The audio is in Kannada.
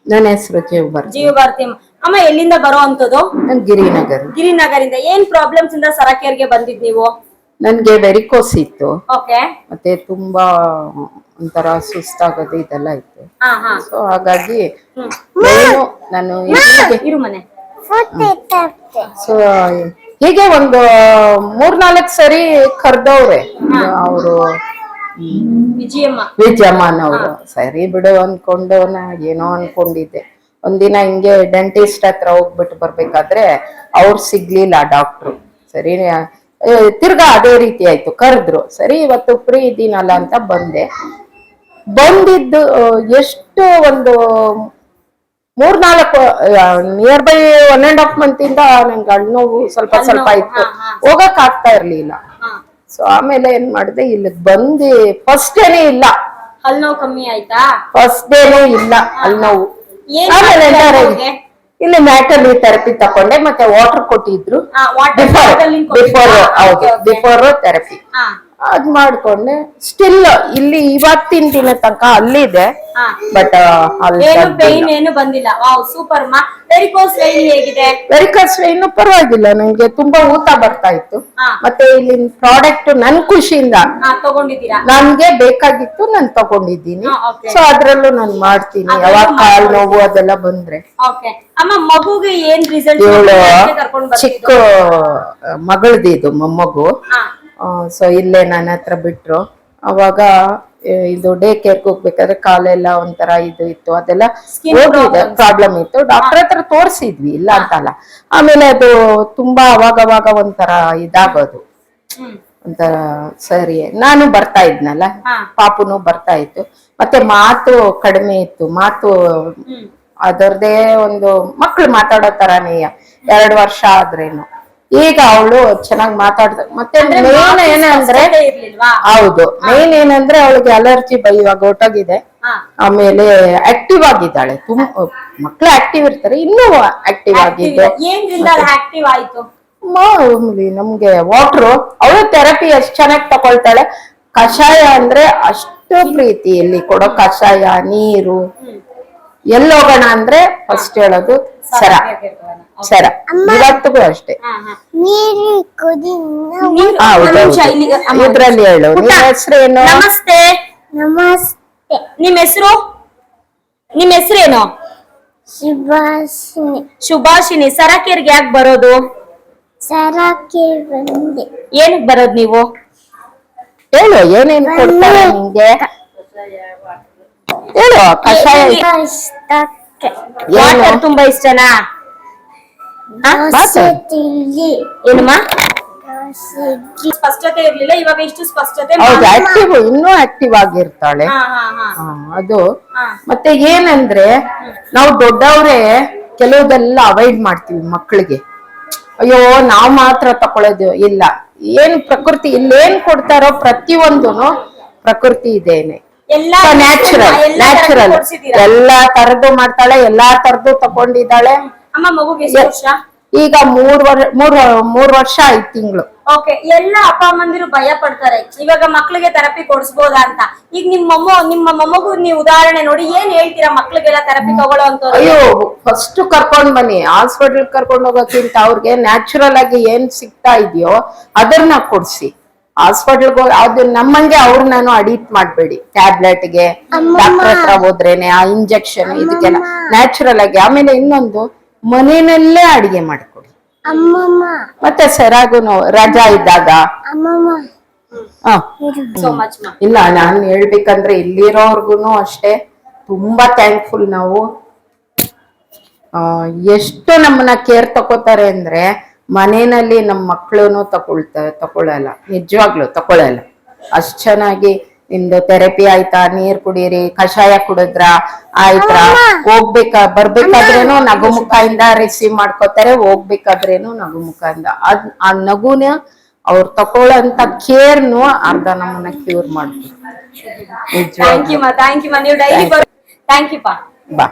ನನ್ನ ಹೆಸರು ಜೀವ ಭಾರತಿ ಅಮ್ಮ. ಎಲ್ಲಿಂದ ಬರೋ ಅಂತದ್ದು? ಗಿರಿನಗರಿಂದ. ಏನ್ ಪ್ರಾಬ್ಲಮ್ಸ್ ಇಂದ ಸರಕೇರ್ಗೆ ಬಂದಿದ್ ನೀವು? ನನ್ಗೆ ವೆರಿಕೋಸ್ ಇತ್ತು. ಓಕೆ. ಮತ್ತೆ ತುಂಬಾ ಒಂಥರ ಸುಸ್ತಾಗೋದು ಇದೆಲ್ಲ ಇತ್ತು. ಸೊ ಹಾಗಾಗಿ ನಾನು ಸೊ ಹೀಗೆ ಒಂದು 3-4 ಸರಿ ಕರ್ದವ್ರೆ ಅವರು ವಿಜಯಮ್ಮನವರು. ಸರಿ ಬಿಡು ಅನ್ಕೊಂಡು ಏನೋ ಅನ್ಕೊಂಡಿದ್ದೆ. ಒಂದಿನ ಹಿಂಗೆ ಡೆಂಟಿಸ್ಟ್ ಹತ್ರ ಹೋಗ್ಬಿಟ್ಟು ಬರ್ಬೇಕಾದ್ರೆ ಅವ್ರು ಸಿಗ್ಲಿಲ್ಲ ಡಾಕ್ಟ್ರು. ಸರಿ ತಿರ್ಗಾ ಅದೇ ರೀತಿ ಆಯ್ತು, ಕರೆದ್ರು. ಸರಿ ಇವತ್ತು ಫ್ರೀ ಇದ್ದೀನಲ್ಲ ಅಂತ ಬಂದಿದ್ದು ಎಷ್ಟು ಒಂದು 3-4 ನಿಯರ್ ಬೈ 1.5 month ಇಂದ ನಂಗೆ ಹಣ್ಣು ನೋವು ಸ್ವಲ್ಪ ಇತ್ತು, ಹೋಗಕ್ ಆಗ್ತಾ ಇರ್ಲಿಲ್ಲ. ಸೊ ಆಮೇಲೆ ಏನ್ ಮಾಡಿದೆ, ಇಲ್ಲಿ ಬಂದು ಫಸ್ಟ್ ಡೇನೇ ಇಲ್ಲ ಹಲ್ ನೋವು ಕಮ್ಮಿ ಆಯ್ತಾ? ಫಸ್ಟ್ ಡೇನೇ ಇಲ್ಲ ಹಲ್ ನೋವು. ಆಮೇಲೆ ಇಲ್ಲಿ ಮ್ಯಾಟರ್ನಿ ಥೆರಪಿ ತಕೊಂಡೆ, ಮತ್ತೆ ವಾಟರ್ ಕೊಟ್ಟಿದ್ರು ಬಿಫೋರ್ ಥೆರಪಿ ಅದ್ ಮಾಡ್ಕೊಂಡೆ. ಸ್ಟಿಲ್ ಇಲ್ಲಿ ಇವತ್ತಿನ ದಿನ ತನಕ ಅಲ್ಲಿದೆ, ಬಟ್ ಪೇನ್ ಏನು ಬಂದಿಲ್ಲ. ಸೂಪರ್. ವೆರಿಕೋಸ್ ವೈನ್ ಪರವಾಗಿಲ್ಲ, ನಂಗೆ ತುಂಬಾ ಊತ ಬರ್ತಾ ಇತ್ತು. ಮತ್ತೆ ಇಲ್ಲಿ ಪ್ರಾಡಕ್ಟ್ ನನ್ ಖುಷಿಯಿಂದ ನನ್ಗೆ ಬೇಕಾಗಿತ್ತು, ನಾನು ತಗೊಂಡಿದ್ದೀನಿ. ಸೊ ಅದ್ರಲ್ಲೂ ನಾನು ಮಾಡ್ತೀನಿ ಯಾವಾಗ ಕಾಲ್ ನೋವು ಅದೆಲ್ಲ ಬಂದ್ರೆ. ಚಿಕ್ಕ ಮಗಳದಿದು ಮೊಮ್ಮಗು. ಸೊ ಇಲ್ಲೇ ನನ್ನ ಹತ್ರ ಬಿಟ್ರು. ಅವಾಗ ಇದು ಡೇ ಕೇರ್ ಹೋಗ್ಬೇಕಾದ್ರೆ ಕಾಲೆಲ್ಲ ಒಂಥರ ಇದು ಇತ್ತು, ಅದೆಲ್ಲ ಹೋಗಿದೆ, ಪ್ರಾಬ್ಲಮ್ ಇತ್ತು. ಡಾಕ್ಟರ್ ಹತ್ರ ತೋರ್ಸಿದ್ವಿ, ಇಲ್ಲ ಅಂತಲ್ಲ. ಆಮೇಲೆ ಅದು ತುಂಬಾ ಅವಾಗ ಒಂಥರ ಇದಾಗೋದು, ಒಂಥರ ಸರಿ. ನಾನು ಬರ್ತಾ ಇದ್ನಲ್ಲ, ಪಾಪುನು ಬರ್ತಾ ಇತ್ತು. ಮತ್ತೆ ಮಾತು ಕಡಿಮೆ ಇತ್ತು, ಮಾತು ಅದರದೇ ಒಂದು ಮಕ್ಳು ಮಾತಾಡೋ ತರಾನೇ 2 ವರ್ಷ ಆದ್ರೇನು. ಈಗ ಅವಳು ಚೆನ್ನಾಗಿ ಮಾತಾಡ್ತಾರೆ. ಮತ್ತೆ ಮೇನ್ ಏನಂದ್ರೆ, ಹೌದು, ಮೇನ್ ಏನಂದ್ರೆ ಅವಳಿಗೆ ಅಲರ್ಜಿ ಇವಾಗ ಹೊಟ್ಟೋಗಿದೆ. ಆಮೇಲೆ ಆಕ್ಟಿವ್ ಆಗಿದ್ದಾಳೆ. ಮಕ್ಳು ಆಕ್ಟಿವ್ ಇರ್ತಾರೆ, ಇನ್ನೂ ಆಕ್ಟಿವ್ ಆಗಿದೆ. ನಮ್ಗೆ ವಾಟ್ರು, ಅವಳು ಥೆರಪಿ ಎಷ್ಟು ಚೆನ್ನಾಗಿ ತಕೊಳ್ತಾಳೆ. ಕಷಾಯ ಅಂದ್ರೆ ಅಷ್ಟು ಪ್ರೀತಿ. ಇಲ್ಲಿ ಕೊಡೋ ಕಷಾಯ, ನೀರು, ಎಲ್ಲೋಗೋಣ ಅಂದ್ರೆ ಫಸ್ಟ್ ಹೇಳೋದು ಸರ. ಇವತ್ತಿಗೂ ಅಷ್ಟೇ. ಇದ್ರಲ್ಲಿ ಹೇಳು, ನಿನ್ನ ಹೆಸರೇನು? ನಮಸ್ತೆ. ನಿಮ್ ಹೆಸರೇನು? ಶುಭಾಷಿನಿ. ಸರಕೇರ್ಗೆ ಯಾಕೆ ಬರೋದು? ಏನಕ್ ಬರೋದು ನೀವು? ಹೇಳು, ಏನೇನು ಕೊಡ್ತಾರೆ ನಿಂಗೆ ಹೇಳು. ಕಷಾಯ ವಾಟರ್ ತುಂಬಾ ಇಷ್ಟನಾ? ಏನಮ್ಮ? ಸ್ಪಷ್ಟತೆ ಇರ್ಲಿಲ್ಲ, ಇವಾಗ ಇಷ್ಟು ಸ್ಪಷ್ಟತೆ. ಹೌದು, ಆಕ್ಟಿವ್, ಇನ್ನೂ ಆಕ್ಟಿವ್ ಆಗಿರ್ತಾಳೆ ಅದು. ಮತ್ತೆ ಏನಂದ್ರೆ, ನಾವು ದೊಡ್ಡವ್ರೆ ಕೆಲವುದೆಲ್ಲ ಅವಾಯ್ಡ್ ಮಾಡ್ತೀವಿ ಮಕ್ಕಳಿಗೆ. ಅಯ್ಯೋ ನಾವ್ ಮಾತ್ರ ತಕೊಳ್ಳೋದು ಇಲ್ಲ. ಏನ್ ಪ್ರಕೃತಿ ಇಲ್ಲೇನ್ ಕೊಡ್ತಾರೋ ಪ್ರತಿಯೊಂದು ಪ್ರಕೃತಿ ಇದೇನೆ, ನ್ಯಾಚುರಲ್ ಎಲ್ಲಾ ತರದ್ದು ಮಾಡ್ತಾಳೆ, ಎಲ್ಲಾ ತರದ್ದು ತಕೊಂಡಿದ್ದಾಳೆ. ಈಗ 3 ವರ್ಷ 5 ತಿಂಗಳು. ಓಕೆ. ಎಲ್ಲ ಅಪ್ಪ ಅಮ್ಮಂದಿರು ಭಯ ಪಡ್ತಾರೆ, ಇವಾಗ ಮಕ್ಳಿಗೆ ಥೆರಪಿ ಕೊಡಿಸಬಹುದಾ ಅಂತ. ಈಗ ನಿಮ್ಮ ಮೊಮ್ಮಗು ನೀವು ಉದಾಹರಣೆ ನೋಡಿ, ಏನ್ ಹೇಳ್ತೀರಾ ಮಕ್ಳಿಗೆಲ್ಲ ಥೆರಪಿ ತಗೊಳ್ಳೋ ಅಂತ? ಅಯ್ಯೋ, ಫಸ್ಟ್ ಕರ್ಕೊಂಡ್ ಬನ್ನಿ. ಹಾಸ್ಪಿಟಲ್ ಕರ್ಕೊಂಡ್ ಹೋಗೋಕ್ಕಿಂತ ಅವ್ರಿಗೆ ನ್ಯಾಚುರಲ್ ಆಗಿ ಏನ್ ಸಿಗ್ತಾ ಇದೆಯೋ ಅದನ್ನ ಕೊಡ್ಸಿ. ಹಾಸ್ಪಿಟಲ್ಗೆ ಅದು ನಮ್ಮಂಗೆ ನಾನು ಅಡಿಕ್ಟ್ ಮಾಡ್ಬೇಡಿ ಟ್ಯಾಬ್ಲೆಟ್ಗೆ. ಡಾಕ್ಟರ್ ಹತ್ರ ಹೋದ್ರೇನೆ ಆ ಇಂಜೆಕ್ಷನ್, ಇದಕ್ಕೆಲ್ಲ ನ್ಯಾಚುರಲ್ ಆಗಿ. ಆಮೇಲೆ ಇನ್ನೊಂದು, ಮನೆಯಲ್ಲೇ ಅಡಿಗೆ ಮಾಡ್ಕೊಡಿ. ಮತ್ತೆ ಸರಾಗುನು ರಜಾ ಇದ್ದಾಗ ಇಲ್ಲ, ನಾನು ಹೇಳ್ಬೇಕಂದ್ರೆ ಇಲ್ಲಿರೋರ್ಗುನು ಅಷ್ಟೇ ತುಂಬಾ ಥ್ಯಾಂಕ್ಫುಲ್. ನಾವು ಎಷ್ಟು ನಮ್ಮನ್ನ ಕೇರ್ ತಗೋತಾರೆ ಅಂದ್ರೆ, ಮನೆಯಲ್ಲಿ ನಮ್ಮ ಮಕ್ಕಳು ತಗೊಳ್ಳಲ್ಲ, ನಿಜವಾಗ್ಲು ತಗೊಳ್ಳಲ್ಲ. ಅಷ್ಟ್ ಚೆನ್ನಾಗಿ ನಿಮ್ದು ಥೆರಪಿ ಆಯ್ತಾ, ನೀರ್ ಕುಡೀರಿ, ಕಷಾಯ ಕುಡಿದ್ರ ಆಯ್ತಾ, ಬರ್ಬೇಕಾದ್ರೇನು ನಗುಮುಖದಿಂದ ರಿಸೀವ್ ಮಾಡ್ಕೋತಾರೆ, ಹೋಗ್ಬೇಕಾದ್ರೇನು ನಗುಮುಖದಿಂದ. ಆ ನಗುನ ಅವ್ರು ತಗೊಳ್ಳೋಂತ ಕೇರ್ನು ಅರ್ಧ ನಮ್ಮನ್ನ ಕ್ಯೂರ್ ಮಾಡ್ತೀವಿ. Thank you. ನೀವು ಡೈಲಿ ಬಾ.